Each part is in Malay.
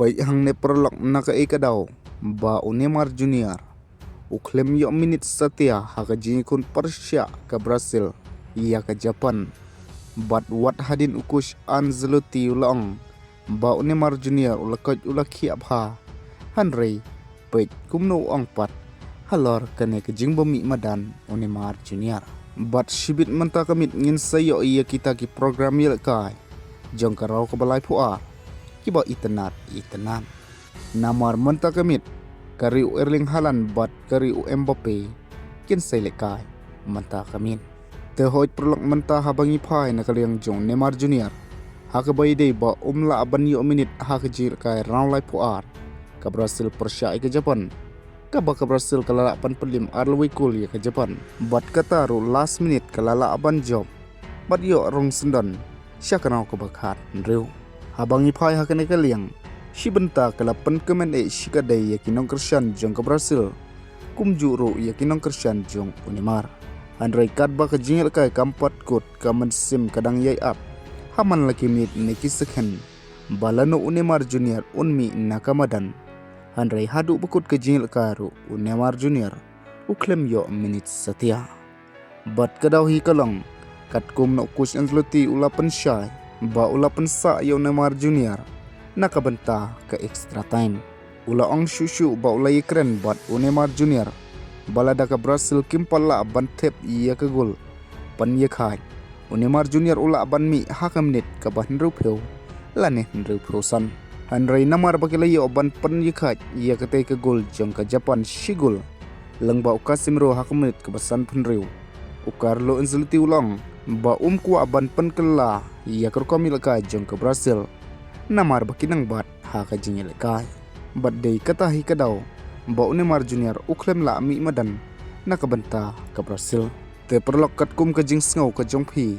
Baik hang ne perlok nakane kadaw ba Neymar Jr. Uklem yo minit setia haka jingkun Pyrshah ke Brazil ia ke Japan. Bat wat hadin ukush Anzelotti ulang ba Neymar Jr. ulakot ulaki abha hanrei pet kumno angpat halor kene ke jing bumi madan Neymar Jr. Bat shibit menta kamit ngin sayo ia kita ki program ialehkai jong karau ke balai puar kiba itenan namar menta kamit kari Erling Haaland bat kari Mbappe kin ialehkai menta kamin tehoit perlok menta habangi pai nakaliang jong Neymar Jr. haka bayi ba umla aban yo minit haka ialehkai round lai puar ke Brazil Pyrshah ke Japan kaba ke Brazil kalalapan pelim arlwi kul ya ke Japan bat kataru last minute kalala aban job bat yo rong sendan syakanau ke bakat nriu habangi pai haka nakaliang shibenta kalapan kemen shikadai yakinong Christian jong ke Brazil kumjuru yakinong Christian jong Neymar Andrei kadba ke ialehkai kampat kut kamen sim kadang yai up haman laki minit neki second balano Neymar Jr. unmi nakamadan Andrei hadu bekut ke ialehkai ru Neymar Jr. uklem yo minit setia bat kadaw hi kalong katkum no kush Ancelotti ulapan syai ba ulapan sa yo Neymar Jr. nakabenta ke extra time ula ong shushu ba ulai keren bat Neymar Jr. balada ke Brazil kimpala ban tep ia ke gol pan ialehkai Neymar Jr. ula ban mi haka minit ke ban rupeu lane rupeu san hanrei namar bakilayo ban pan ialehkai ia ke te ke gol jong ke Japan shigul lengba ukasimro haka minit ke basan penriu ukarlo Ancelotti ulang ba kuwa ban pan kela ia ke ialehkai jong ke Brazil namar bakinang bat haka ialehkai bat dei katahi kadaw ba Neymar Jr. uklem la mi madan nakabenta ke Brazil te perlok katkum ke jing sngau ke jong phi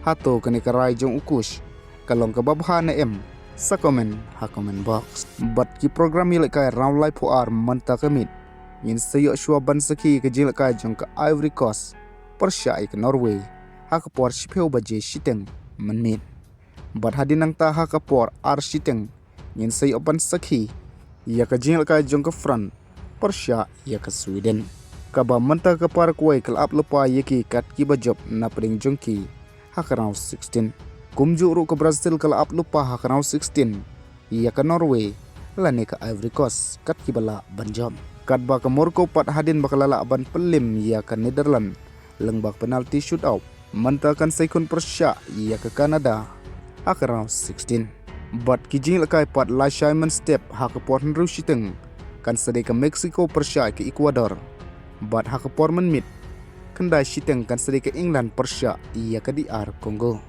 hato kene karai jong ukush kalong ke babha na sa komen ha comment box bat ki program ialehkai round lai puar manta kamit ngin sayo shua ban saki ke ialehkai jong ke Ivory Coast Pyrshah ke Norway haka por shipeu baje shiteng menmit bat hadinang ta haka por ar shiteng ngin sayo ban saki ia ke ialehkai jong ke France Pyrshah ia ke Sweden kaba menta ke Paraguay kelap lepa yaki kat ki bajob na pring jongki haka round 16 kumjuru ke Brazil kelap lupa haka round 16 ia ke Norway lane ke Ivory Coast kat ki bala banjom kat ba ke Morocco pat hadin bakalala ban pelim ia ke Netherlands lengbak penalti shootout menta kan saikun Pyrshah ia ke Canada haka round 16 bat ki ialehkai pat la Simon step haka por nru shiteng kan sedai ke Mexico Pyrshah ke Ecuador bat haka por menmit kendai shiteng kan sedai ke England Pyrshah ia ke DR Congo